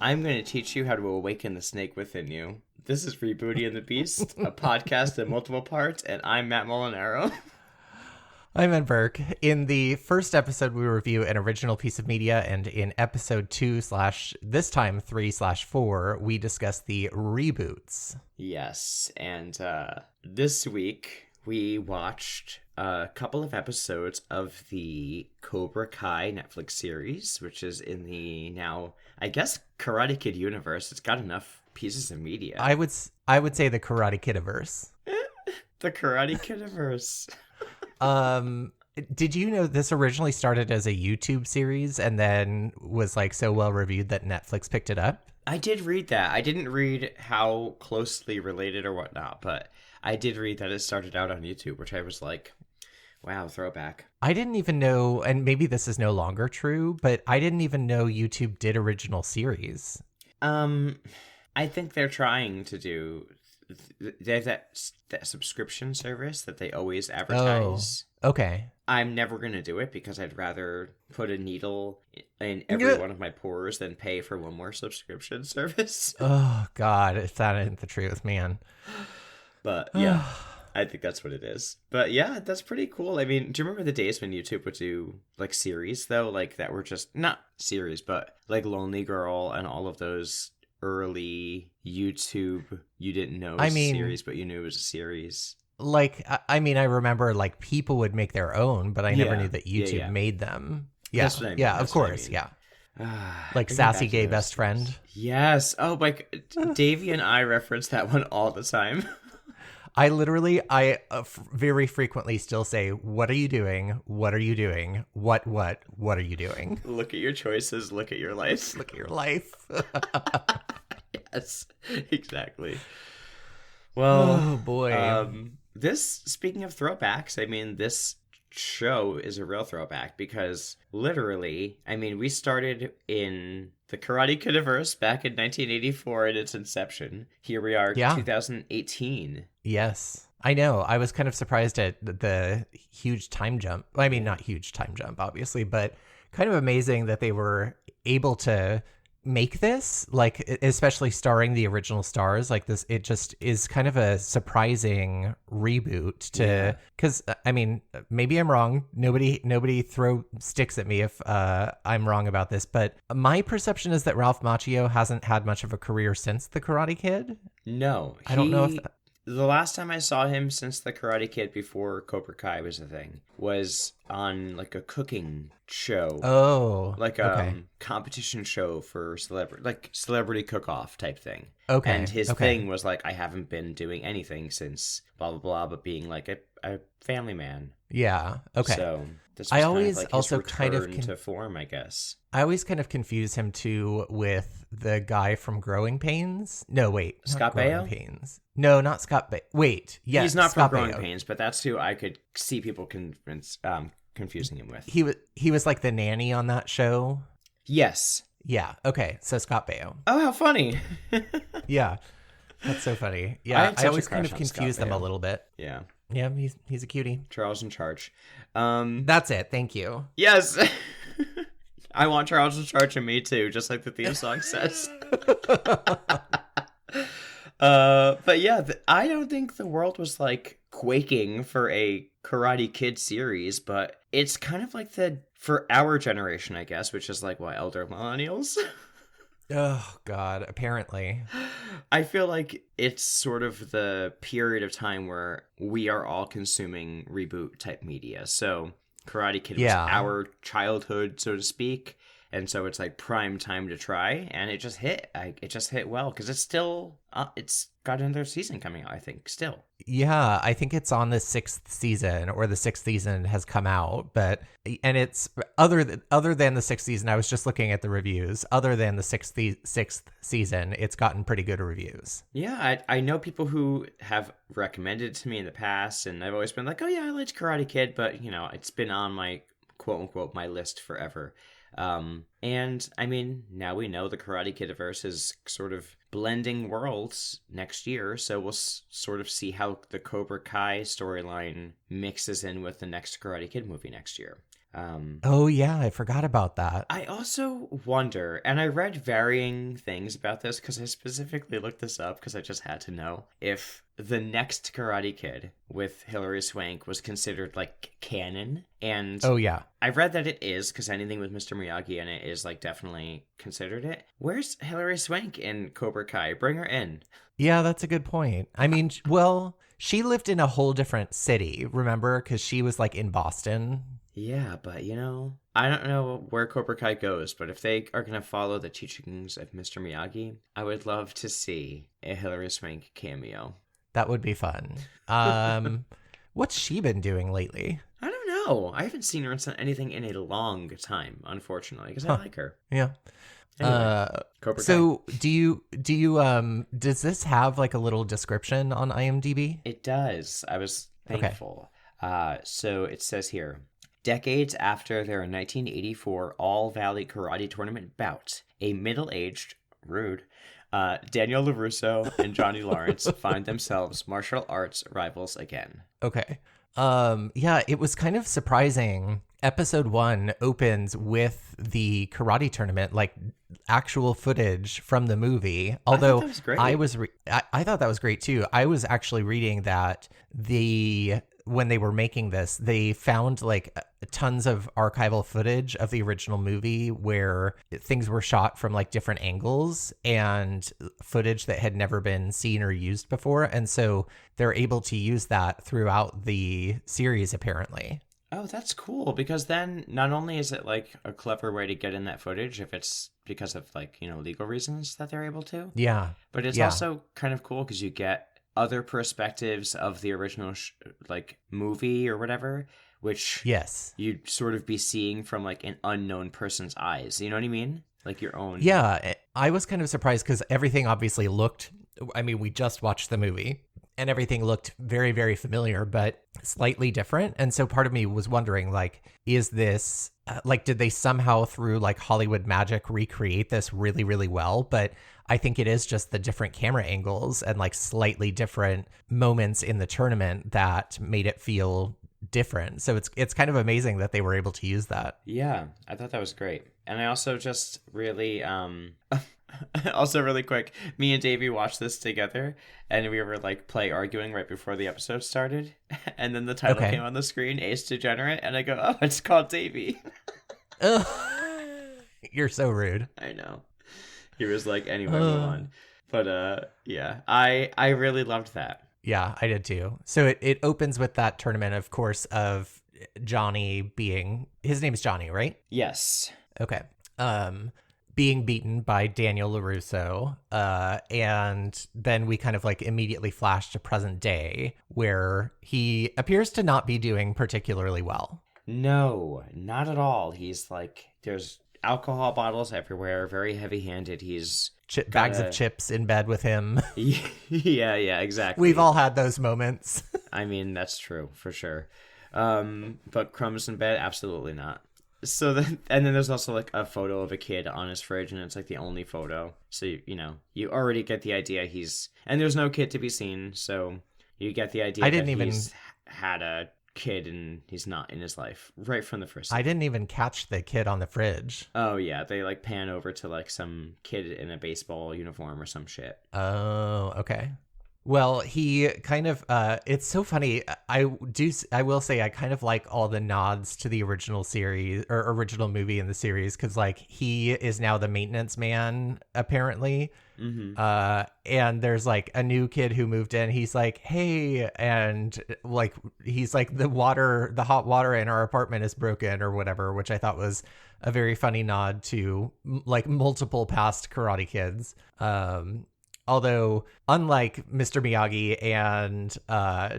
I'm going to teach you how to awaken the snake within you. This is Free Booty and the Beast, a podcast in multiple parts, and I'm Matt Molinaro. I'm Ed Burke. In the first episode, we review an original piece of media, and in episode 2/3/4, we discuss the reboots. Yes, and this week we watched a couple of episodes of the Cobra Kai Netflix series, which is in the now, I guess, Karate Kid universe. It's got enough pieces of media. I would say the Karate Kidiverse. The Karate Kidiverse. Did you know this originally started as a YouTube series and then was like so well reviewed that Netflix picked it up? I did read that. I didn't read how closely related or whatnot, but I did read that it started out on YouTube, which I was like, wow, throwback. I didn't even know, and maybe this is no longer true, but I didn't even know YouTube did original series. I think they're trying to do. They have that subscription service that they always advertise. Oh, okay. I'm never going to do it because I'd rather put a needle in every one of my pores than pay for one more subscription service. Oh, God, if that ain't the truth, man. But, yeah, I think that's what it is. But, yeah, that's pretty cool. I mean, do you remember the days when YouTube would do, like, series, though? Like, that were just, not series, but, like, Lonely Girl and all of those early YouTube you didn't know series, but you knew it was a series. Like, I mean, I remember like people would make their own, but I never knew that YouTube made them. Yeah, that's what I mean. Yeah, of course, yeah. Like Sassy Gay Best Friend. Yes. Oh, like Davey and I reference that one all the time. I very frequently still say, "What are you doing? What are you doing? What are you doing?" Look at your choices. Look at your life. Look at your life. Yes, exactly. Well, oh boy. Speaking of throwbacks, I mean, this show is a real throwback because literally, I mean, we started in the Karate Kidiverse back in 1984 in its inception. Here we are, 2018. Yes, I know. I was kind of surprised at the huge time jump. I mean, not huge time jump, obviously, but kind of amazing that they were able to make this, like, especially starring the original stars like this. It just is kind of a surprising reboot to, because I mean, maybe I'm wrong. Nobody throw sticks at me if I'm wrong about this, but my perception is that Ralph Macchio hasn't had much of a career since the Karate Kid. No, I don't know if the last time I saw him since the Karate Kid, before Cobra Kai was a thing, was on like a cooking show. Oh, like a competition show for celebrity cook-off type thing. Okay. And his thing was like, I haven't been doing anything since blah blah blah, but being like a family man. Yeah. Okay. So this was I always kind of like also his kind of return to form, I guess. I always kind of confuse him too with the guy from Growing Pains. No, wait, Scott Growing Baio? Pains. No, not Scott Baio. Wait, yes, He's not Scott from Growing Baio. Pains, but that's who I could see people confusing him with. He was like the nanny on that show. Yes. Yeah. Okay. So Scott Baio. Oh, how funny! Yeah, that's so funny. Yeah, I always kind of confuse them a little bit. Yeah. Yeah, he's a cutie. Charles in Charge. That's it. Thank you. Yes. I want Charles in Charge of me too, just like the theme song says. But yeah, I don't think the world was like quaking for a Karate Kid series, but it's kind of like for our generation, I guess, which is like what, elder millennials? Oh God, apparently. I feel like it's sort of the period of time where we are all consuming reboot type media. So Karate Kid was our childhood, so to speak. And so it's like prime time to try, and it just hit. It just hit well because it's still it's got another season coming out, I think. Still, yeah, I think it's on the 6th season, or the 6th season has come out. And it's other than the 6th season. I was just looking at the reviews. Other than the sixth season, it's gotten pretty good reviews. Yeah, I know people who have recommended it to me in the past, and I've always been like, oh yeah, I liked Karate Kid, but you know, it's been on my quote unquote my list forever. And I mean, now we know the Karate Kidiverse is sort of blending worlds next year, so we'll sort of see how the Cobra Kai storyline mixes in with the next Karate Kid movie next year. Oh yeah, I forgot about that. I also wonder, and I read varying things about this because I specifically looked this up because I just had to know if the next Karate Kid with Hilary Swank was considered like canon. And Oh yeah. I read that it is because anything with Mr. Miyagi in it is like definitely considered it. Where's Hilary Swank in Cobra Kai? Bring her in. Yeah, that's a good point. I mean, well, she lived in a whole different city, remember? Because she was like in Boston. Yeah, but I don't know where Cobra Kai goes, but if they are going to follow the teachings of Mr. Miyagi, I would love to see a Hilary Swank cameo. That would be fun. What's she been doing lately? I don't know. I haven't seen her in anything in a long time, unfortunately, because I like her. Yeah. Anyway, Cobra Kai. So do you does this have like a little description on IMDb? It does. I was thankful. Okay. So it says here, decades after their 1984 All Valley Karate Tournament bout, a middle-aged, rude, Daniel LaRusso and Johnny Lawrence find themselves martial arts rivals again. Okay. Yeah, it was kind of surprising. Episode 1 opens with the karate tournament, like actual footage from the movie. Although I thought that was great too. I was actually reading that when they were making this, they found like tons of archival footage of the original movie where things were shot from like different angles and footage that had never been seen or used before. And so they're able to use that throughout the series, apparently. Oh, that's cool, because then not only is it like a clever way to get in that footage if it's because of like, legal reasons that they're able to. Yeah. But it's also kind of cool because you get other perspectives of the original like movie or whatever, which you'd sort of be seeing from like an unknown person's eyes. You know what I mean? Like your own. Yeah. I was kind of surprised because everything obviously looked, I mean, we just watched the movie and everything looked very, very familiar, but slightly different. And so part of me was wondering, like, is this, did they somehow through like Hollywood magic recreate this really, really well? But I think it is just the different camera angles and like slightly different moments in the tournament that made it feel different. So it's kind of amazing that they were able to use that. Yeah, I thought that was great. And I also just really, also really quick, me and Davey watched this together and we were like arguing right before the episode started. And then the title came on the screen, Ace Degenerate. And I go, oh, it's called Davey. You're so rude. I know. He was like, anyway, move on. But yeah, I really loved that. Yeah, I did too. So it opens with that tournament, of course, of Johnny being, his name is Johnny, right? Yes. Okay. Being beaten by Daniel LaRusso. And then we kind of like immediately flash to present day where he appears to not be doing particularly well. No, not at all. He's like, there's alcohol bottles everywhere, very heavy-handed. He's bags of chips in bed with him. yeah, exactly. We've all had those moments. I mean, that's true for sure. But crumbs in bed, absolutely not. So then, and then there's also like a photo of a kid on his fridge, and it's like the only photo. So you already get the idea and there's no kid to be seen, so you get the idea. He's had a kid and he's not in his life right from the first time. I didn't even catch the kid on the fridge. Oh yeah, they like pan over to like some kid in a baseball uniform or some shit. Oh, okay. Well, he kind of it's so funny. I will say I kind of like all the nods to the original series or original movie in the series, because like he is now the maintenance man apparently. Mm-hmm. And there's like a new kid who moved in. He's like, hey, and like he's like the hot water in our apartment is broken or whatever, which I thought was a very funny nod to like multiple past Karate Kids. Although, unlike Mr. Miyagi and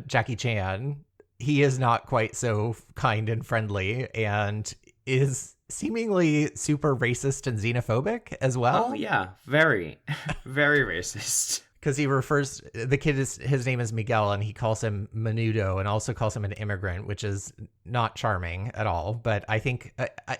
Jackie Chan, he is not quite so kind and friendly and is seemingly super racist and xenophobic as well. Oh, yeah. Very, very racist. Because he refers, his name is Miguel, and he calls him Menudo and also calls him an immigrant, which is not charming at all. But I think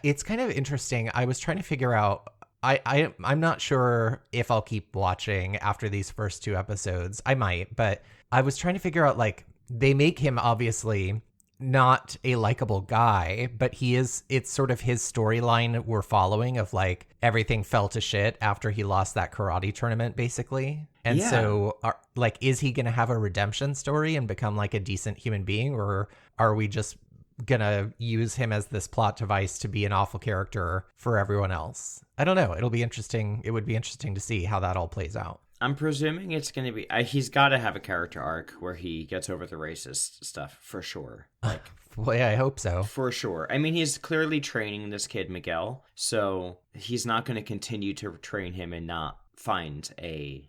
it's kind of interesting. I was trying to figure out, I'm not sure if I'll keep watching after these first two episodes. I might, but I was trying to figure out, like, they make him obviously not a likable guy, but it's sort of his storyline we're following of like everything fell to shit after he lost that karate tournament, basically. And so is he going to have a redemption story and become like a decent human being, or are we just going to use him as this plot device to be an awful character for everyone else? I don't know. It'll be interesting. It would be interesting to see how that all plays out. I'm presuming it's going to be... he's got to have a character arc where he gets over the racist stuff, for sure. Like, well, yeah, I hope so. For sure. I mean, he's clearly training this kid, Miguel, so he's not going to continue to train him and not find a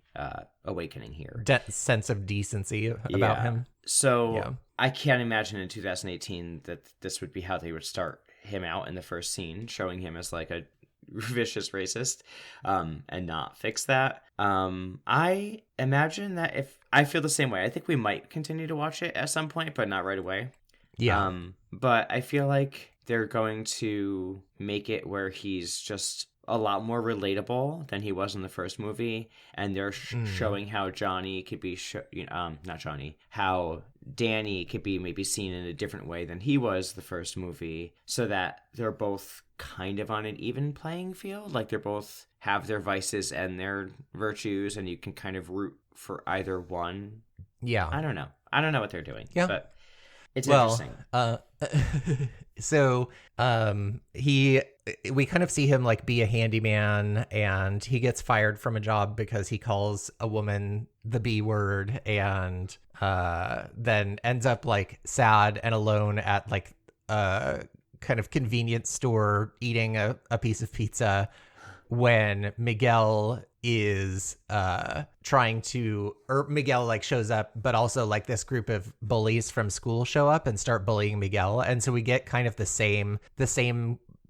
awakening here. Sense of decency about him. So I can't imagine in 2018 that this would be how they would start him out in the first scene, showing him as like a vicious racist, and not fix that. I imagine that if I feel the same way, I think we might continue to watch it at some point, but not right away. Yeah. But I feel like they're going to make it where he's just a lot more relatable than he was in the first movie, and they're showing how Johnny could be not Johnny, how Danny could be maybe seen in a different way than he was the first movie, so that they're both kind of on an even playing field. Like, they're both have their vices and their virtues, and you can kind of root for either one. Yeah. I don't know what they're doing. Yeah. But it's interesting. So we kind of see him like be a handyman, and he gets fired from a job because he calls a woman the B word, and then ends up like sad and alone at like a kind of convenience store eating a piece of pizza when Miguel is Miguel like shows up, but also like this group of bullies from school show up and start bullying Miguel. And so we get kind of the same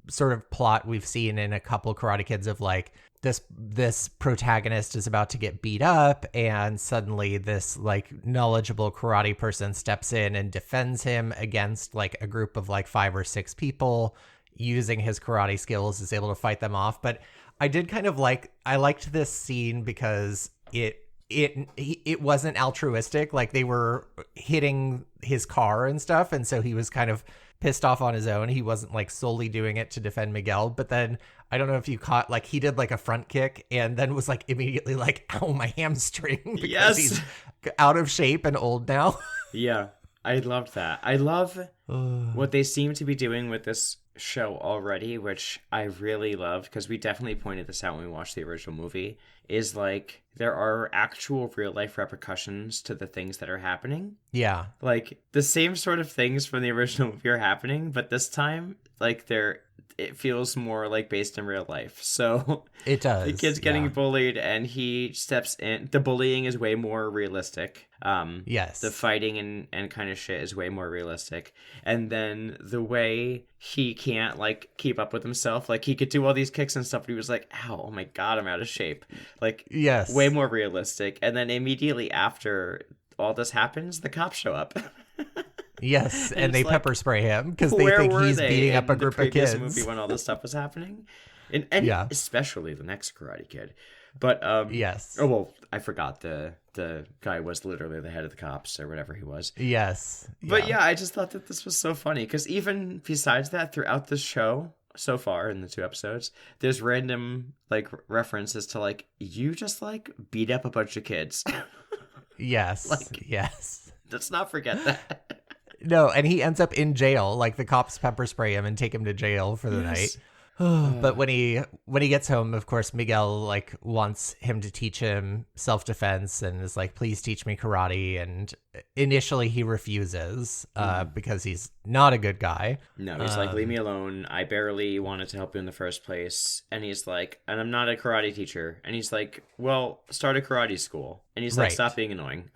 sort of plot we've seen in a couple Karate Kids of like this protagonist is about to get beat up, and suddenly this like knowledgeable karate person steps in and defends him against like a group of like 5 or 6 people. Using his karate skills, is able to fight them off. But I did kind of I liked this scene because it wasn't altruistic. Like, they were hitting his car and stuff, and so he was kind of pissed off on his own. He wasn't like solely doing it to defend Miguel. But then I don't know if you caught, like, he did like a front kick and then was like immediately like, ow, my hamstring, because he's out of shape and old now. Yeah, I loved that. I love what they seem to be doing with this show already, which I really loved, because we definitely pointed this out when we watched the original movie, is like there are actual real life repercussions to the things that are happening. Yeah. Like, the same sort of things from the original movie are happening, but this time, like, it feels more like based in real life. So it does. The kid's getting bullied and he steps in. The bullying is way more realistic. Yes. The fighting and kind of shit is way more realistic. And then the way he can't like keep up with himself, like he could do all these kicks and stuff, but he was like, ow, oh my God, I'm out of shape. Like, yes, way more realistic. And then immediately after all this happens, the cops show up. Yes, and they pepper spray him because they think he's beating up a group of kids. Movie when all this stuff was happening, and especially the next Karate Kid. But yes. Oh well, I forgot the guy was literally the head of the cops or whatever he was. Yes, but yeah, I just thought that this was so funny because even besides that, throughout this show so far in the 2 episodes, there's random like references to like you just like beat up a bunch of kids. Yes, like, yes. Let's not forget that. No, and he ends up in jail. Like, the cops pepper spray him and take him to jail for the night. But when he gets home, of course, Miguel like wants him to teach him self-defense and is like, please teach me karate. And initially he refuses because he's not a good guy. No, he's like, leave me alone. I barely wanted to help you in the first place. And he's like, and I'm not a karate teacher. And he's like, well, start a karate school. And he's like, stop being annoying.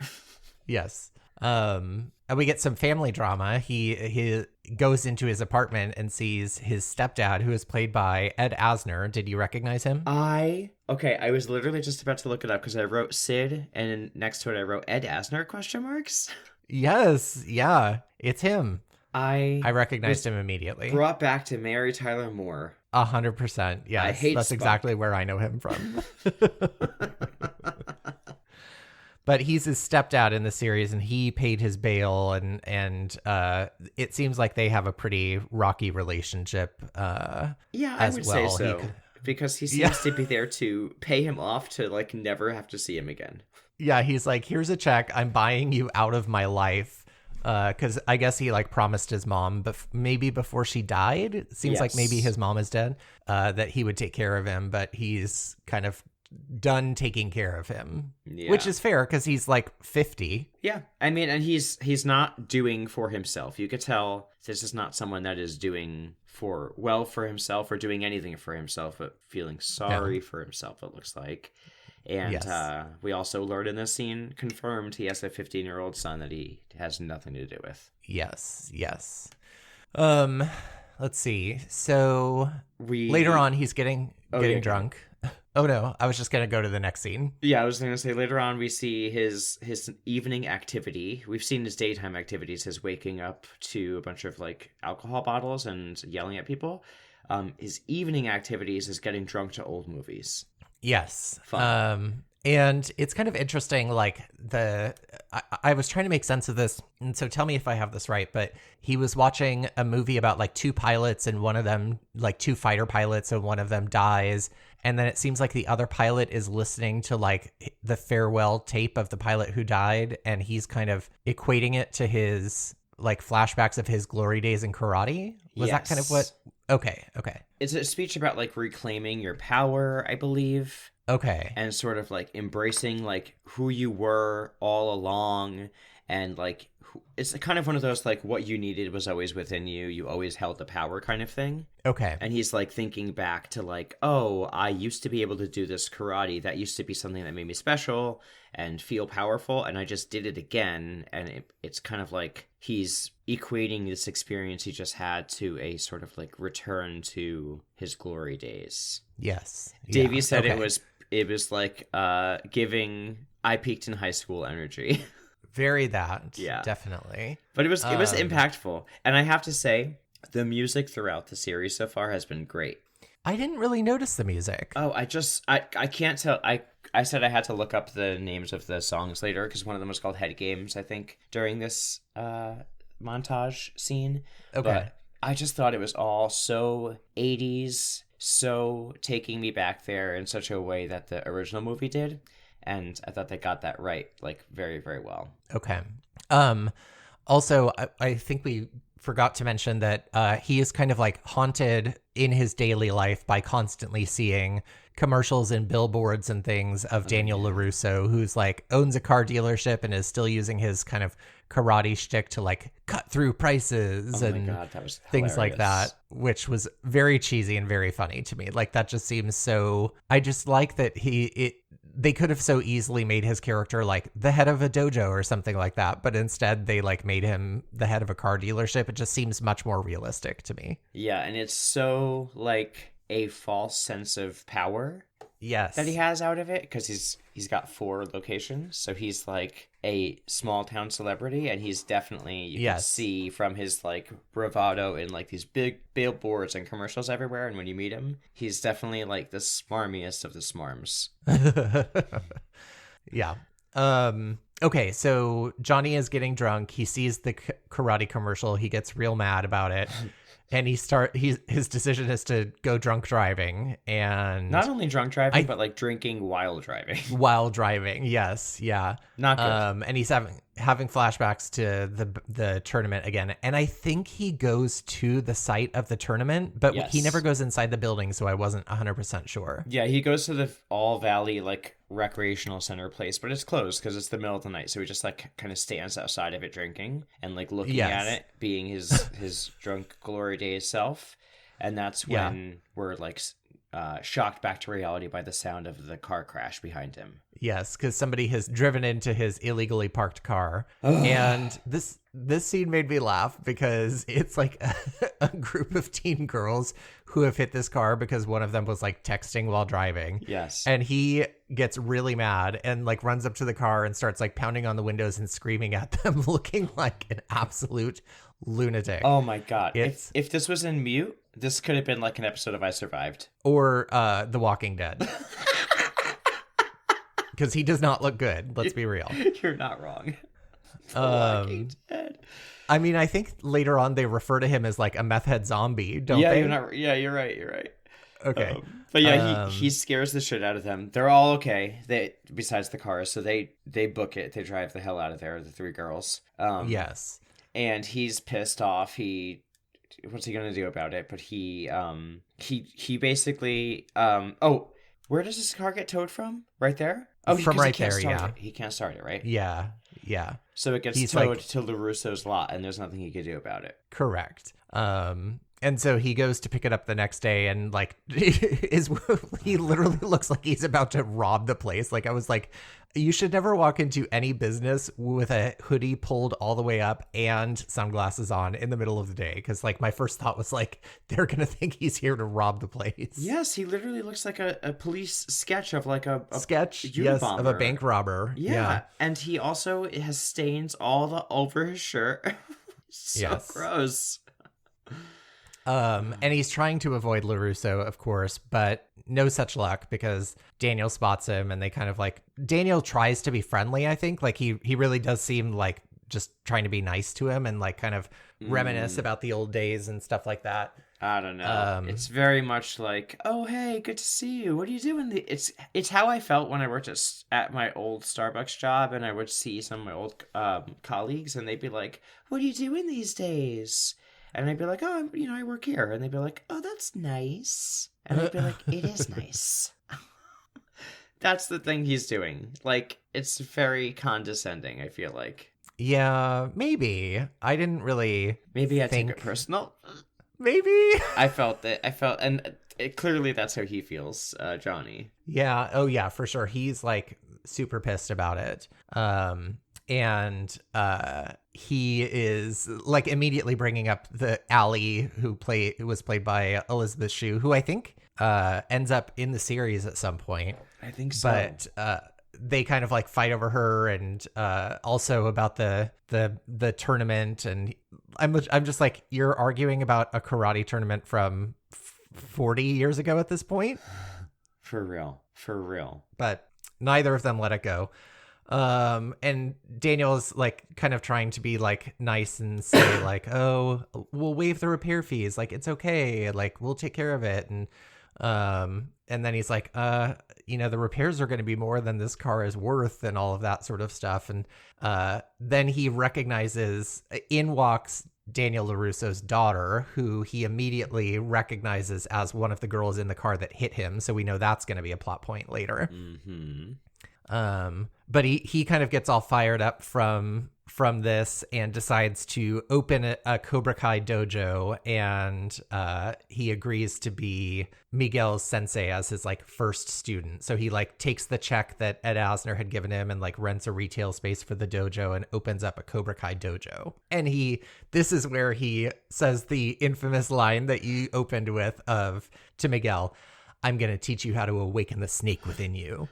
Yes. And we get some family drama. He goes into his apartment and sees his stepdad, who is played by Ed Asner. Did you recognize him? I was literally just about to look it up because I wrote Sid, and next to it I wrote Ed Asner ? Yes, yeah, it's him. I recognized him immediately. Brought back to Mary Tyler Moore. 100%. Yes, that's Spike. exactly where I know him from. But he's his stepdad in the series, and he paid his bail, and it seems like they have a pretty rocky relationship. Yeah, I would say so. Because he seems to be there to pay him off to like never have to see him again. Yeah, he's like, here's a check. I'm buying you out of my life. Because I guess he like promised his mom, but maybe before she died, it seems like maybe his mom is dead, that he would take care of him, but he's kind of done taking care of him, which is fair because he's like 50. Yeah, I mean, and he's not doing for himself. You could tell this is not someone that is doing for himself or doing anything for himself, but feeling sorry for himself, it looks like. And we also learned in this scene, confirmed he has a 15-year-old son that he has nothing to do with. Yes. Let's see. So later on, he's getting drunk. Oh, no. I was just going to go to the next scene. Yeah, I was going to say later on we see his evening activity. We've seen his daytime activities, his waking up to a bunch of like alcohol bottles and yelling at people. His evening activities is getting drunk to old movies. Yes. And it's kind of interesting, like I was trying to make sense of this, and so tell me if I have this right, but he was watching a movie about like two pilots, and one of them, like two fighter pilots, and one of them dies, and then it seems like the other pilot is listening to like the farewell tape of the pilot who died, and he's kind of equating it to his like flashbacks of his glory days in karate. Was that kind of what? Okay. It's a speech about like reclaiming your power, I believe. Okay. And sort of like embracing like who you were all along, and like it's kind of one of those like what you needed was always within you. You always held the power kind of thing. Okay. And he's like thinking back to like, oh, I used to be able to do this karate. That used to be something that made me special and feel powerful, and I just did it again. And it's kind of like he's equating this experience he just had to a sort of like return to his glory days. Yes. Davey said it was like giving I peaked in high school energy. Very that. Yeah. Definitely. But it was impactful. And I have to say, the music throughout the series so far has been great. I didn't really notice the music. Oh, I can't tell. I said I had to look up the names of the songs later because one of them was called Head Games, I think, during this montage scene. Okay. But I just thought it was all so 80s, so taking me back there in such a way that the original movie did. And I thought they got that right, like, very, very well. Okay. Also, I think we forgot to mention that he is kind of like haunted in his daily life by constantly seeing commercials and billboards and things of Daniel LaRusso, who's like owns a car dealership and is still using his kind of karate shtick to like cut through prices and that was things like that, which was very cheesy and very funny to me. Like that just seems so. I just like that they could have so easily made his character like the head of a dojo or something like that, but instead they like made him the head of a car dealership. It just seems much more realistic to me. Yeah, and it's so like a false sense of power. Yes. That he has out of it, because he's got 4 locations, so he's like a small town celebrity, and he's definitely you can see from his like bravado in like these big billboards and commercials everywhere, and when you meet him, he's definitely like the smarmiest of the smarms. Yeah. Okay, so Johnny is getting drunk. He sees the karate commercial. He gets real mad about it. And his decision is to go drunk driving, and not only drunk driving, but like drinking while driving. While driving, yes, yeah, not good. And he's having flashbacks to the tournament again, and I think he goes to the site of the tournament, but he never goes inside the building, so I wasn't 100% sure. Yeah, he goes to the All Valley like recreational center place, but it's closed because it's the middle of the night, so he just like kind of stands outside of it drinking and like looking at it, being his drunk glory days self. And that's when we're like shocked back to reality by the sound of the car crash behind him. Yes, because somebody has driven into his illegally parked car. And this scene made me laugh because it's like a group of teen girls who have hit this car because one of them was like texting while driving. Yes. And he gets really mad and like runs up to the car and starts like pounding on the windows and screaming at them, looking like an absolute lunatic. Oh my God. If this was in mute, this could have been like an episode of I Survived. Or The Walking Dead. because he does not look good. Let's be real. You're not wrong. Um, I mean, I think later on they refer to him as like a meth head zombie, don't they? You're right. Okay. But yeah, he scares the shit out of them. They're all okay. Besides the cars, so they book it. They drive the hell out of there, the three girls. Yes. And he's pissed off. What's he gonna do about it? But he basically where does this car get towed from? Right there? Oh, from right there, yeah. He can't start it, right? Yeah. So it gets towed to LaRusso's lot, and there's nothing he can do about it. Correct. And so he goes to pick it up the next day, and like he literally looks like he's about to rob the place. Like I was like, you should never walk into any business with a hoodie pulled all the way up and sunglasses on in the middle of the day. Because like my first thought was like, they're gonna think he's here to rob the place. Yes, he literally looks like a police sketch of like a sketch, yes, of a bank robber. Yeah, and he also has stains all over his shirt. Gross. And he's trying to avoid LaRusso, of course, but no such luck because Daniel spots him and they kind of like, Daniel tries to be friendly, I think. Like he really does seem like just trying to be nice to him and like kind of reminisce about the old days and stuff like that. I don't know. It's very much like, oh, hey, good to see you. What are you doing? It's how I felt when I worked at my old Starbucks job and I would see some of my old colleagues and they'd be like, what are you doing these days? And I'd be like, oh, I work here. And they'd be like, oh, that's nice. And I'd be like, it is nice. That's the thing he's doing. Like, it's very condescending, I feel like. Yeah, maybe. I didn't really Maybe I take it personal. Maybe. I felt, and clearly that's how he feels, Johnny. Yeah, oh yeah, for sure. He's, like, super pissed about it. And he is like immediately bringing up the Allie who was played by Elizabeth Shue, who I think ends up in the series at some point. I think so. But they kind of like fight over her and also about the tournament. And I'm just like, you're arguing about a karate tournament from 40 years ago at this point. For real. But neither of them let it go. And Daniel's like kind of trying to be like nice and say like, oh, we'll waive the repair fees. Like, it's okay. Like, we'll take care of it. And then he's like, the repairs are going to be more than this car is worth and all of that sort of stuff. And, then he recognizes in walks Daniel LaRusso's daughter, who he immediately recognizes as one of the girls in the car that hit him. So we know that's going to be a plot point later. Mm-hmm. But he kind of gets all fired up from this and decides to open a Cobra Kai dojo, and he agrees to be Miguel's sensei as his like first student. So he like takes the check that Ed Asner had given him and like rents a retail space for the dojo and opens up a Cobra Kai dojo. And this is where he says the infamous line that you opened with to Miguel, "I'm going to teach you how to awaken the snake within you."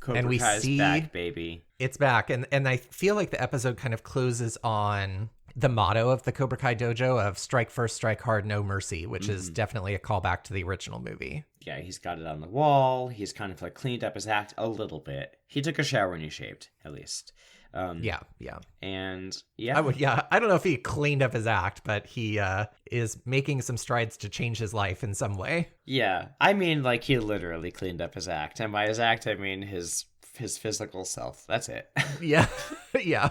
Cobra and we Kai's see back, baby. It's back, and I feel like the episode kind of closes on the motto of the Cobra Kai dojo of "strike first, strike hard, no mercy," which is definitely a callback to the original movie. Yeah, he's got it on the wall. He's kind of like cleaned up his act a little bit. He took a shower and he shaved, at least. Yeah. And yeah. I don't know if he cleaned up his act, but he is making some strides to change his life in some way. Yeah. I mean, like, he literally cleaned up his act. And by his act, I mean his physical self. That's it. Yeah. Yeah.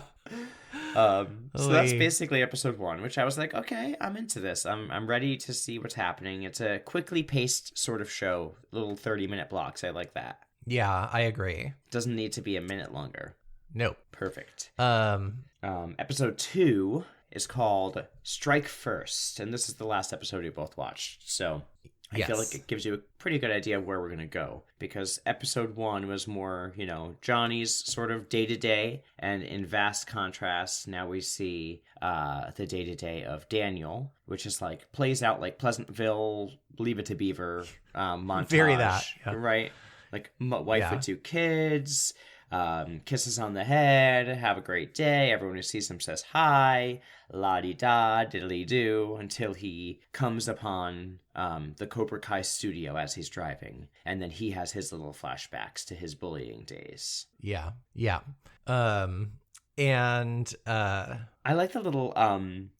So that's basically episode 1, which I was like, okay, I'm into this. I'm ready to see what's happening. It's a quickly paced sort of show, little 30-minute blocks. I like that. Yeah, I agree. Doesn't need to be a minute longer. Nope. Perfect. Episode 2 is called Strike First, and this is the last episode we both watched. So I feel like it gives you a pretty good idea of where we're going to go, because episode 1 was more, Johnny's sort of day-to-day, and in vast contrast, now we see the day-to-day of Daniel, which is like, plays out like Pleasantville, Leave It to Beaver montage. Very that. Yeah. Right? Like, wife with 2 kids, kisses on the head, have a great day. Everyone who sees him says hi, la-di-da, diddly-do, until he comes upon the Cobra Kai studio as he's driving. And then he has his little flashbacks to his bullying days. Yeah. I like the little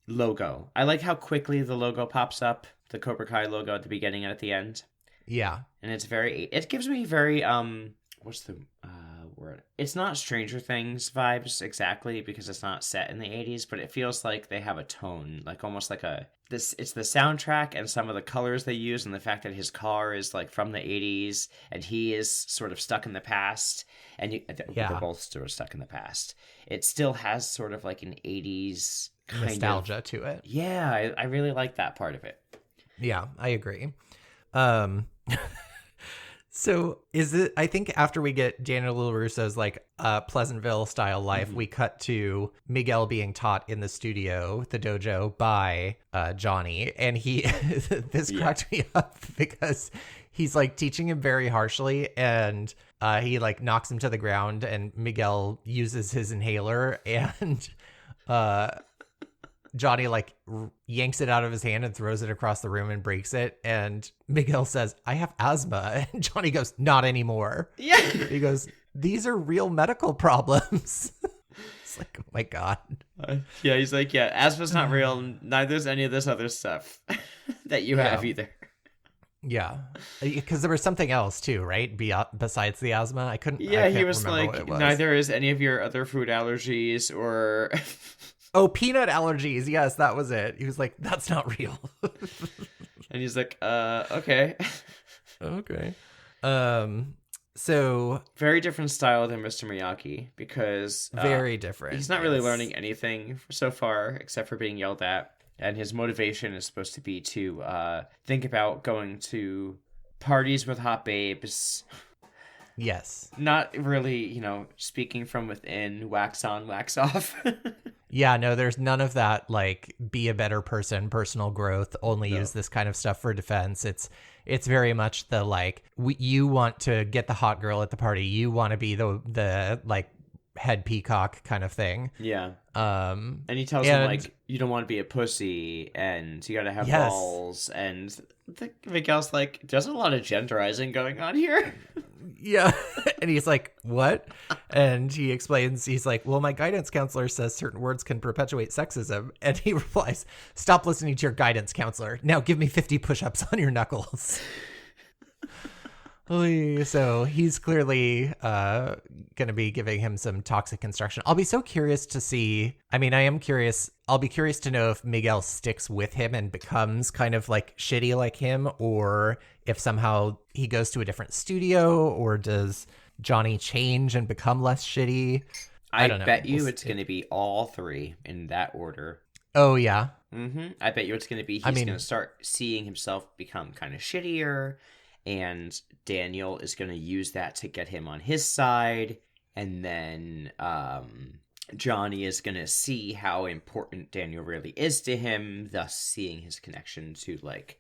logo. I like how quickly the logo pops up, the Cobra Kai logo at the beginning and at the end. Yeah. And it gives me very, what's the word? It's not Stranger Things vibes exactly because it's not set in the 80s, but it feels like they have a tone, like almost like it's the soundtrack and some of the colors they use and the fact that his car is like from the 80s and he is sort of stuck in the past and they're both sort of stuck in the past. It still has sort of like an 80s kind nostalgia to it. Yeah, I really like that part of it. Yeah, I agree. So I think after we get Daniel LaRusso's like Pleasantville style life, we cut to Miguel being taught in the studio, the dojo, by Johnny. And this cracked me up because he's like teaching him very harshly and he like knocks him to the ground and Miguel uses his inhaler and Johnny like yanks it out of his hand and throws it across the room and breaks it. And Miguel says, "I have asthma." And Johnny goes, "Not anymore." Yeah. He goes, "These are real medical problems." It's like, oh my God. Yeah, he's like, yeah, asthma's not real. Neither is any of this other stuff that you have either. Yeah, because there was something else too, right? Besides the asthma, I couldn't. Yeah, he was like, neither is any of your other food allergies or. Oh, peanut allergies. Yes, that was it. He was like, "That's not real." And he's like, okay. Okay. So very different style than Mr. Miyagi because very different. He's not really learning anything so far except for being yelled at. And his motivation is supposed to be to think about going to parties with hot babes. Yes. Not really, speaking from within, wax on, wax off. Yeah, no, there's none of that, like, be a better person, personal growth, only use this kind of stuff for defense. It's very much the, like, you want to get the hot girl at the party. You want to be the like, head peacock kind of thing. Yeah. And he tells him, like, you don't want to be a pussy, and you got to have balls, and Miguel's like, there's a lot of genderizing going on here. Yeah. And he's like, what? And he explains, he's like, well, my guidance counselor says certain words can perpetuate sexism. And he replies, stop listening to your guidance counselor. Now give me 50 push-ups on your knuckles. So he's clearly going to be giving him some toxic instruction. I'll be so curious to see. I mean, I am curious. I'll be curious to know if Miguel sticks with him and becomes kind of like shitty like him, or if somehow he goes to a different studio, or does Johnny change and become less shitty? I don't know. Bet you it's going to be all three in that order. Oh, yeah. Mm-hmm. I bet you it's going to be he's going to start seeing himself become kind of shittier. And Daniel is going to use that to get him on his side. And then Johnny is going to see how important Daniel really is to him, thus seeing his connection to, like,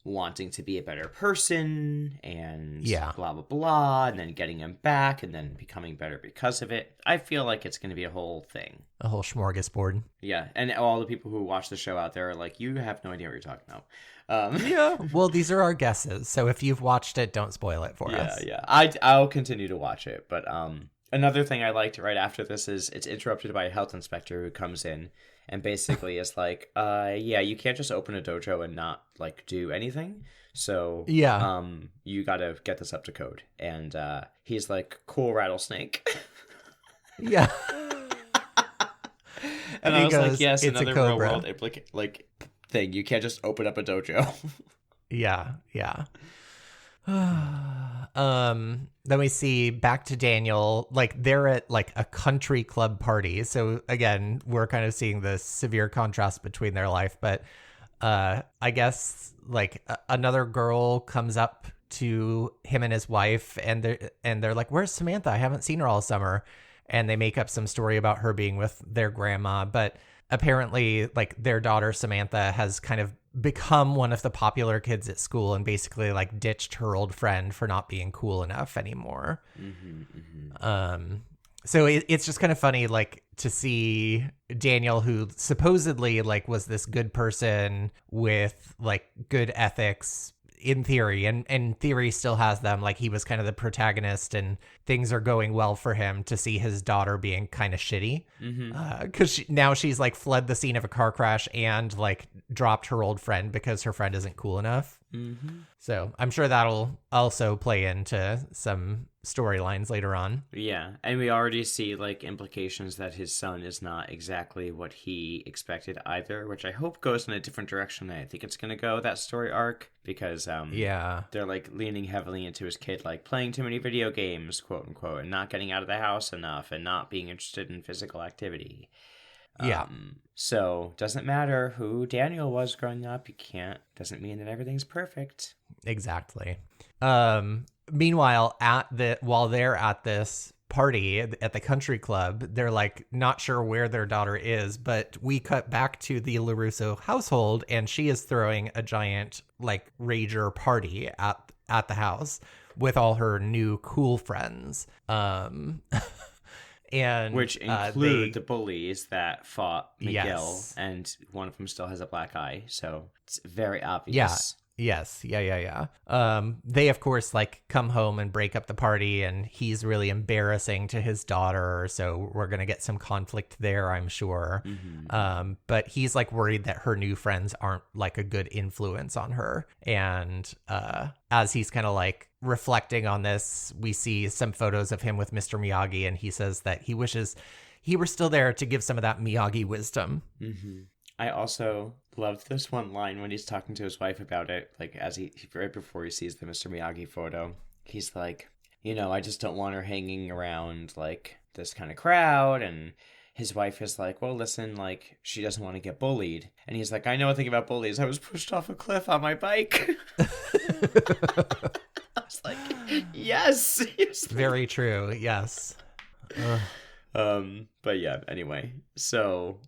wanting to be a better person and blah, blah, blah. And then getting him back and then becoming better because of it. I feel like it's going to be a whole thing. A whole smorgasbord. Yeah. And all the people who watch the show out there are like, you have no idea what you're talking about. Yeah. Well, these are our guesses, so if you've watched it, don't spoil it for us. Yeah. I'll continue to watch it, but another thing I liked right after this is it's interrupted by a health inspector who comes in and basically is like, you can't just open a dojo and not like do anything. So you got to get this up to code. And he's like, cool, rattlesnake. Yeah. And I was like, yes, another real world thing. You can't just open up a dojo. Yeah. Then we see back to Daniel, like they're at like a country club party. So again, we're kind of seeing the severe contrast between their life. But I guess like another girl comes up to him and his wife, and they're like, "Where's Samantha? I haven't seen her all summer." And they make up some story about her being with their grandma, but apparently like their daughter Samantha has kind of become one of the popular kids at school and basically like ditched her old friend for not being cool enough anymore. So it's just kind of funny, like, to see Daniel, who supposedly like was this good person with like good ethics in theory, and theory still has them, like he was kind of the protagonist and things are going well for him, to see his daughter being kind of shitty because now she's like fled the scene of a car crash and like dropped her old friend because her friend isn't cool enough. So I'm sure that'll also play into some storylines later on. Yeah, and we already see like implications that his son is not exactly what he expected either, which I hope goes in a different direction than I think it's going to go, that story arc, because they're like leaning heavily into his kid like playing too many video games, quote unquote, and not getting out of the house enough and not being interested in physical activity. So doesn't matter who Daniel was growing up. Doesn't mean that everything's perfect. Exactly. Meanwhile, while they're at this party at the country club, they're like not sure where their daughter is, but we cut back to the LaRusso household and she is throwing a giant like rager party at the house with all her new cool friends. And which include the bullies that fought Miguel, yes. And one of them still has a black eye, so it's very obvious. Yes. They, of course, like come home and break up the party, and he's really embarrassing to his daughter. So we're going to get some conflict there, I'm sure. But he's like worried that her new friends aren't like a good influence on her. And as he's kind of like reflecting on this, we see some photos of him with Mr. Miyagi, and he says that he wishes he were still there to give some of that Miyagi wisdom. I also loved this one line when he's talking to his wife about it, like as he right before he sees the Mr. Miyagi photo. He's like, I just don't want her hanging around like this kind of crowd. And his wife is like, well, listen, like she doesn't want to get bullied. And he's like, I know a thing about bullies. I was pushed off a cliff on my bike. I was like, yes. Very true. Yes. But yeah, anyway, so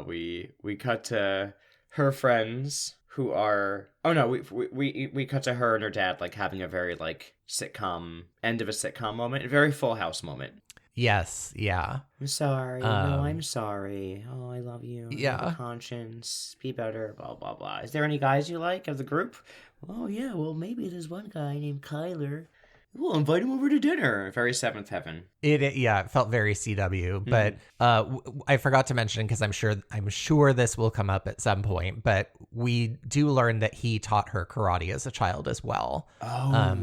we cut to her friends who are we cut to her and her dad like having a very like sitcom end of a sitcom moment, a very Full House moment. Yes, yeah. I'm sorry. No, I'm sorry. Oh, I love you. Yeah. Have a conscience. Be better. Blah blah blah. Is there any guys you like of the group? Oh yeah. Well, maybe there's one guy named Kyler. We'll invite him over to dinner. Very Seventh Heaven. It felt very CW, but I forgot to mention, because I'm sure this will come up at some point, but we do learn that he taught her karate as a child as well.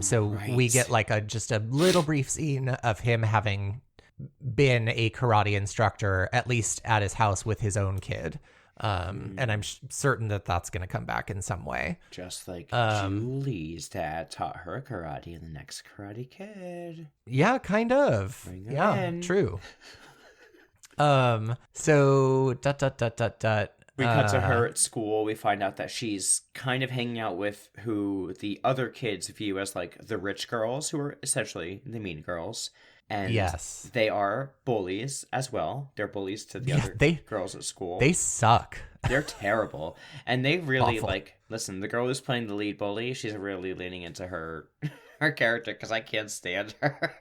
So right. We get like just a little brief scene of him having been a karate instructor, at least at his house with his own kid. And I'm certain that that's going to come back in some way. Just like Julie's dad taught her karate in the next Karate Kid. Yeah, kind of. Bring her in. True. So we cut to her at school. We find out that she's kind of hanging out with who the other kids view as like the rich girls, who are essentially the mean girls. And yes, they are bullies as well. They're bullies to the other girls at school. They suck. They're terrible. And they really awful. like, listen, the girl who's playing the lead bully, she's really leaning into her character because I can't stand her.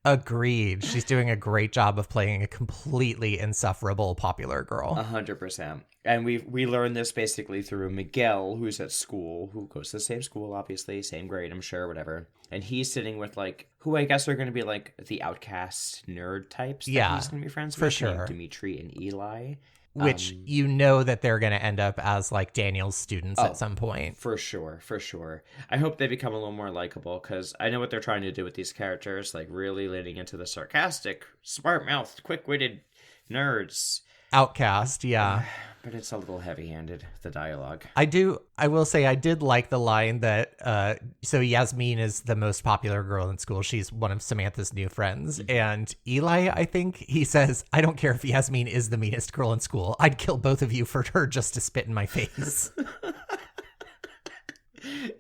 Agreed. She's doing a great job of playing a completely insufferable popular girl. 100%. And we learned this basically through Miguel, who's at school, who goes to the same school, obviously, same grade, I'm sure, whatever. And he's sitting with, like, who I guess are going to be, like, the outcast nerd types that he's going to be friends with. For sure. Dimitri and Eli. Which you know that they're going to end up as, like, Daniel's students at some point. For sure. I hope they become a little more likable, because I know what they're trying to do with these characters, like, really leaning into the sarcastic, smart-mouthed, quick-witted nerds. Outcast, yeah. But it's a little heavy-handed, the dialogue. I will say I did like the line that, so Yasmin is the most popular girl in school. She's one of Samantha's new friends. Mm-hmm. And Eli, I think, he says, I don't care if Yasmin is the meanest girl in school. I'd kill both of you for her just to spit in my face.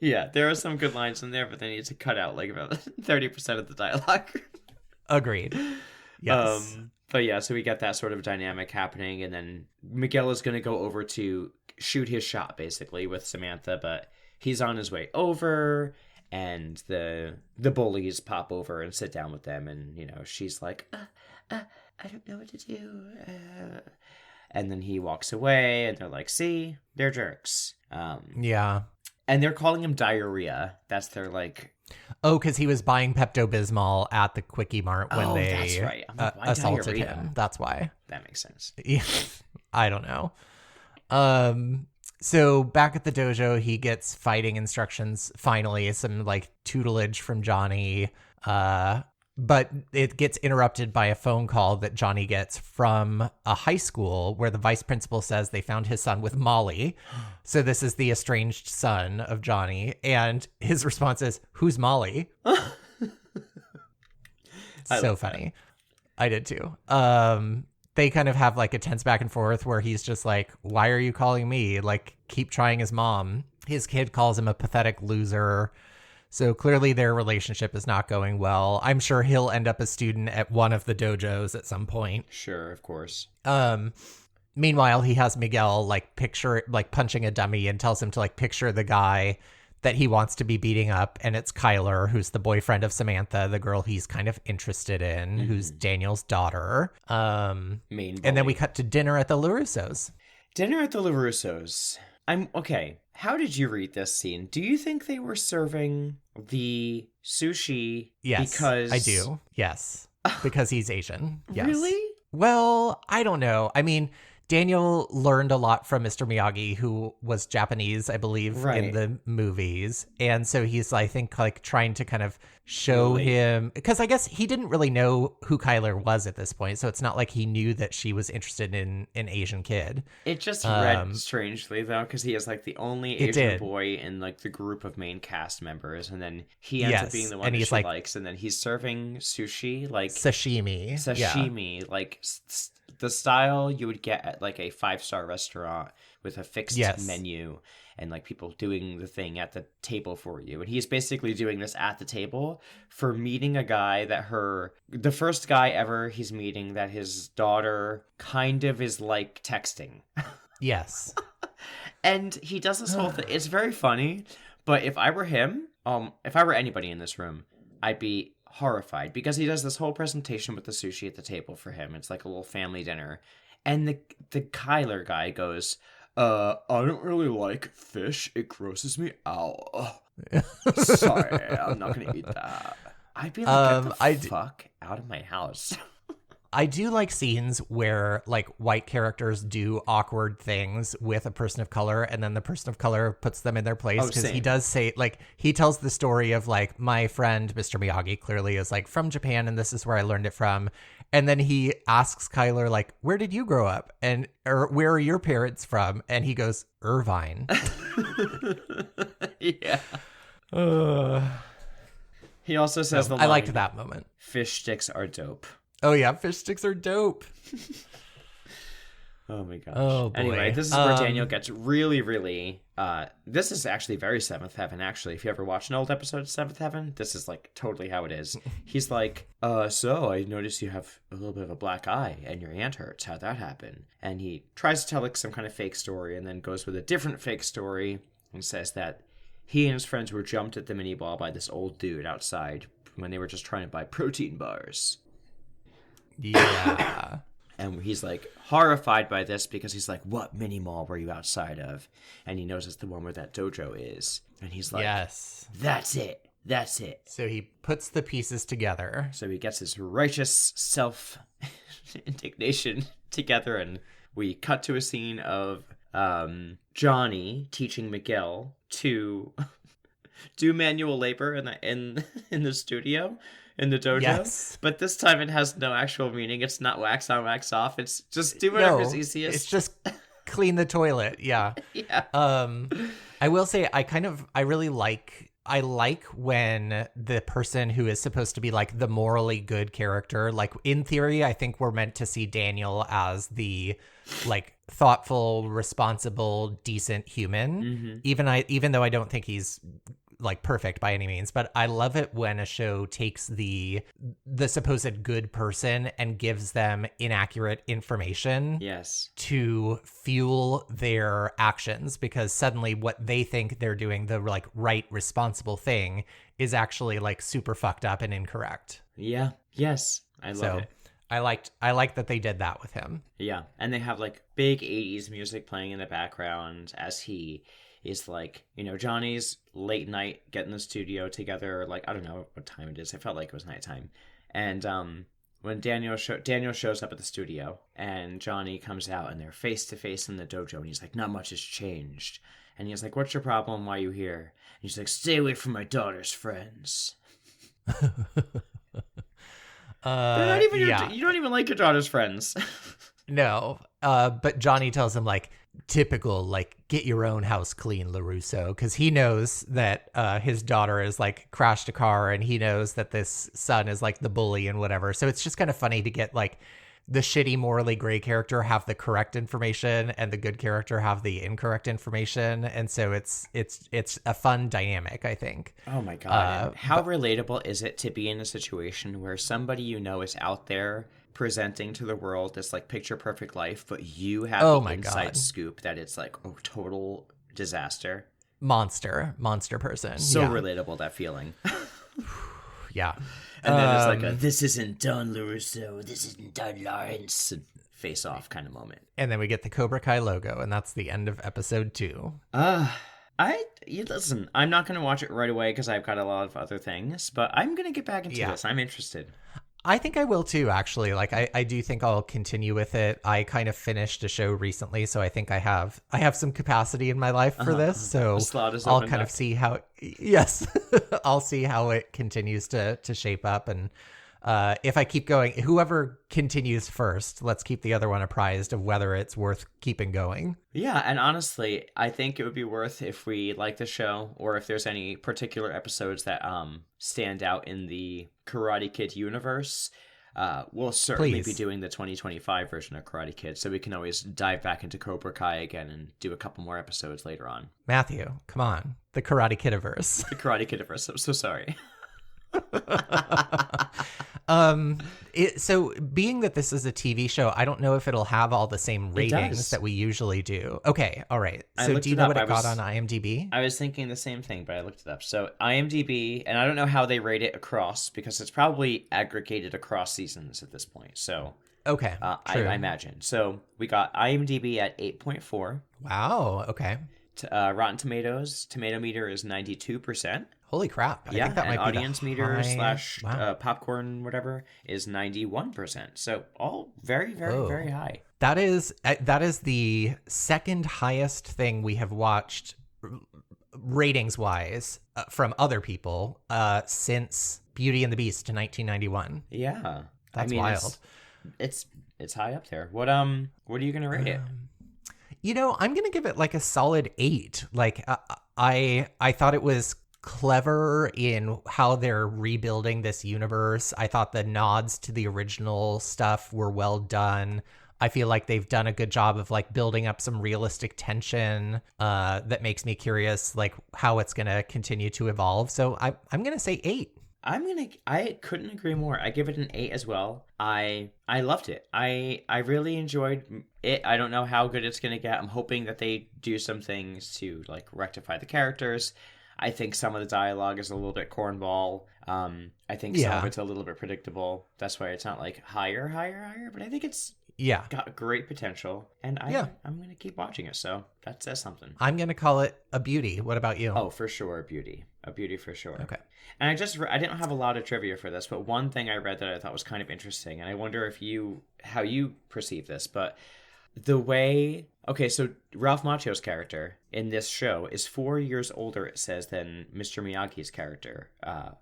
Yeah, there are some good lines in there, but they need to cut out like about 30% of the dialogue. Agreed. Yes. But yeah, so we get that sort of dynamic happening, and then Miguel is going to go over to shoot his shot, basically, with Samantha, but he's on his way over, and the bullies pop over and sit down with them, and, you know, she's like, I don't know what to do. And then he walks away, and they're like, see, they're jerks. Yeah. And they're calling him Diarrhea. That's their, like... Oh, because he was buying Pepto-Bismol at the Quickie Mart when they that's right. Like, assaulted diarrhea? him. That's why. That makes sense. Yeah. I don't know. So back at the dojo, he gets fighting instructions, finally, some, like, tutelage from Johnny. But it gets interrupted by a phone call that Johnny gets from a high school where the vice principal says they found his son with Molly. So this is the estranged son of Johnny. And his response is, who's Molly? So funny. I did too. They kind of have like a tense back and forth where he's just like, why are you calling me? Like, keep trying his mom. His kid calls him a pathetic loser. So clearly their relationship is not going well. I'm sure he'll end up a student at one of the dojos at some point. Sure, of course. Meanwhile, he has Miguel punching a dummy and tells him to like picture the guy that he wants to be beating up. And it's Kyler, who's the boyfriend of Samantha, the girl he's kind of interested in, who's Daniel's daughter. And then we cut to dinner at the LaRussos. Dinner at the LaRussos. Okay. How did you read this scene? Do you think they were serving the sushi? Yes, because I do. Yes, because he's Asian. Yes. Really? Well, I don't know. I mean, Daniel learned a lot from Mr. Miyagi, who was Japanese, I believe, in the movies. And so he's, I think, like trying to kind of show him, because I guess he didn't really know who Kyler was at this point. So it's not like he knew that she was interested in an Asian kid. It just read strangely, though, because he is like the only Asian boy in like the group of main cast members. And then he ends up being the one that she likes. And then he's serving sushi, like sashimi, like the style you would get at like a 5-star restaurant with a fixed menu and like people doing the thing at the table for you. And he's basically doing this at the table for meeting a guy that the first guy ever he's meeting that his daughter kind of is like texting. Yes. And he does this whole thing. It's very funny, but if I were him, if I were anybody in this room, I'd be horrified because he does this whole presentation with the sushi at the table for him. It's like a little family dinner. And the Kyler guy goes, I don't really like fish. It grosses me out. Sorry, I'm not going to eat that. I'd be like, get the fuck out of my house. I do like scenes where like white characters do awkward things with a person of color and then the person of color puts them in their place, because he does say, like, he tells the story of like, my friend Mr. Miyagi clearly is like from Japan and this is where I learned it from. And then he asks Kyler, like, where did you grow up? Or where are your parents from? And he goes, Irvine. Yeah. He also says the line, I liked that moment. Fish sticks are dope. Oh, yeah. Fish sticks are dope. Oh, my gosh. Oh, boy. Anyway, this is where Daniel gets really, really... this is actually very Seventh Heaven, actually. If you ever watch an old episode of Seventh Heaven, this is, like, totally how it is. He's like, so I noticed you have a little bit of a black eye and your aunt hurts. How'd that happen? And he tries to tell, like, some kind of fake story and then goes with a different fake story and says that he and his friends were jumped at the mini ball by this old dude outside when they were just trying to buy protein bars. Yeah. And he's like horrified by this because he's like, what mini mall were you outside of? And he knows it's the one where that dojo is. And he's like, yes, that's it. That's it. So he puts the pieces together. So he gets his righteous self-indignation together. And we cut to a scene of Johnny teaching Miguel to do manual labor in the studio. In the dojo, yes. But this time it has no actual meaning. It's not wax on, wax off. It's just do whatever's easiest. It's just clean the toilet. Yeah. Yeah. I will say I really like when the person who is supposed to be like the morally good character, like in theory, I think we're meant to see Daniel as the like thoughtful, responsible, decent human. Mm-hmm. Even though I don't think he's like perfect by any means, but I love it when a show takes the supposed good person and gives them inaccurate information. Yes. To fuel their actions, because suddenly what they think they're doing, the like right responsible thing, is actually like super fucked up and incorrect. Yeah. Yes. I love it. I like that they did that with him. Yeah. And they have like big 80s music playing in the background as he is like, Johnny's late night getting the studio together. Like, I don't know what time it is. It felt like it was nighttime. And when Daniel shows up at the studio and Johnny comes out and they're face to face in the dojo and he's like, not much has changed. And he's like, what's your problem? Why are you here? And he's like, stay away from my daughter's friends. They're not even you don't even like your daughter's friends. No. But Johnny tells him like, typical, like, get your own house clean, LaRusso, because he knows that his daughter has like crashed a car and he knows that this son is like the bully and whatever. So it's just kind of funny to get like the shitty, morally gray character have the correct information and the good character have the incorrect information. And so it's a fun dynamic, I think. Oh my God. How relatable is it to be in a situation where somebody is out there presenting to the world this like picture perfect life, but you have the inside scoop that it's like a total disaster. Monster person. So relatable, that feeling. Yeah. And then it's like this isn't done, LaRusso. This isn't done, Lawrence. Face off kind of moment. And then we get the Cobra Kai logo, and that's the end of episode 2. Listen, I'm not going to watch it right away because I've got a lot of other things, but I'm going to get back into this. I'm interested. I think I will too, actually. Like, I do think I'll continue with it. I kind of finished a show recently, so I think I have some capacity in my life for this. So I'll kind of see how I'll see how it continues to shape up. And if I keep going, whoever continues first, let's keep the other one apprised of whether it's worth keeping going. Yeah, and honestly, I think it would be worth if we like the show, or if there's any particular episodes that stand out in the Karate Kid universe. We'll certainly be doing the 2025 version of Karate Kid, so we can always dive back into Cobra Kai again and do a couple more episodes later on. Matthew, come on. The Karate Kidiverse. The Karate Kidiverse. I'm so sorry. So being that this is a TV show, I don't know if it'll have all the same ratings that we usually do. Okay, all right. So do you know what it got on IMDb? I was thinking the same thing, but I looked it up. So IMDb, and I don't know how they rate it across, because it's probably aggregated across seasons at this point. So okay, I imagine. So we got IMDb at 8.4. Wow. Okay. Rotten Tomatoes, tomato meter is 92%. Holy crap. I think that might be audience meter / popcorn, whatever, is 91%. So all very, very, very high. That is the second highest thing we have watched ratings wise from other people since Beauty and the Beast in 1991. Yeah. That's wild. It's high up there. What are you going to rate it? I'm going to give it like a solid 8. Like I thought it was clever in how they're rebuilding this universe. I thought the nods to the original stuff were well done. I feel like they've done a good job of like building up some realistic tension that makes me curious like how it's going to continue to evolve. So I'm going to say 8. I couldn't agree more. I give it an 8 as well. I loved it. I really enjoyed it. I don't know how good it's going to get. I'm hoping that they do some things to like rectify the characters. I think some of the dialogue is a little bit cornball. I think some of it's a little bit predictable. That's why it's not like higher, but I think it's got great potential. And I'm going to keep watching it. So that says something. I'm going to call it a beauty. What about you? Oh, for sure. A beauty for sure. Okay. And I didn't have a lot of trivia for this, but one thing I read that I thought was kind of interesting, and I wonder how you perceive this, but the way... Okay, so Ralph Macchio's character in this show is 4 years older, it says, than Mr. Miyagi's character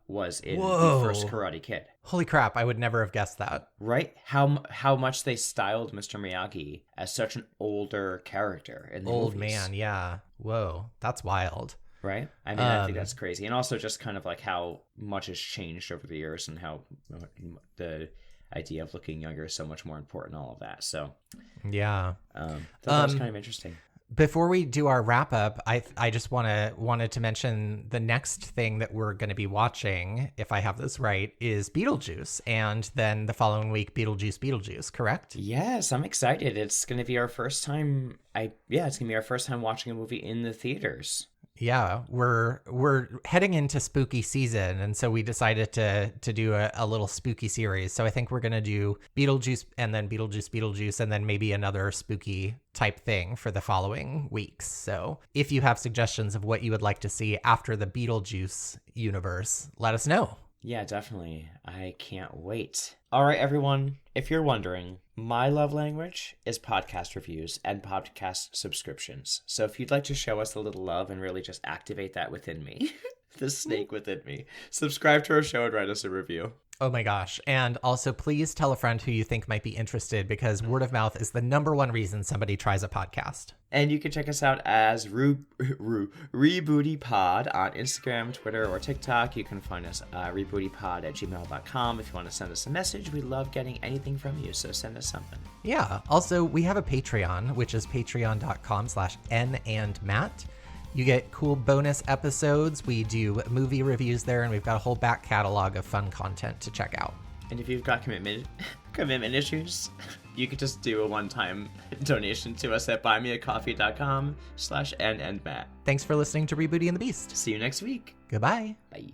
was in the first Karate Kid. Holy crap, I would never have guessed that. Right? How much they styled Mr. Miyagi as such an older character in the movies. Old man, yeah. Whoa, that's wild. Right? I mean, I think that's crazy. And also just kind of like how much has changed over the years and how the idea of looking younger is so much more important, all of that. So, yeah. That was kind of interesting. Before we do our wrap up, I just wanted to mention the next thing that we're going to be watching, if I have this right, is Beetlejuice, and then the following week Beetlejuice, correct? Yes, I'm excited. It's going to be our first time. It's going to be our first time watching a movie in the theaters. Yeah, we're heading into spooky season, and so we decided to do a little spooky series. So I think we're gonna do Beetlejuice, and then Beetlejuice, and then maybe another spooky type thing for the following weeks. So if you have suggestions of what you would like to see after the Beetlejuice universe, let us know. Yeah, definitely. I can't wait. All right, everyone. If you're wondering, my love language is podcast reviews and podcast subscriptions. So if you'd like to show us a little love and really just activate that within me, the snake within me, subscribe to our show and write us a review. Oh my gosh. And also, please tell a friend who you think might be interested, because word of mouth is the number one reason somebody tries a podcast. And you can check us out as RebootyPod on Instagram, Twitter, or TikTok. You can find us rebootypod@gmail.com. If you want to send us a message, we love getting anything from you, so send us something. Yeah. Also, we have a Patreon, which is patreon.com/NandMatt. You get cool bonus episodes. We do movie reviews there, and we've got a whole back catalog of fun content to check out. And if you've got commitment issues, you could just do a one-time donation to us at buymeacoffee.com/NandMatt. Thanks for listening to Rebooty and the Beast. See you next week. Goodbye. Bye.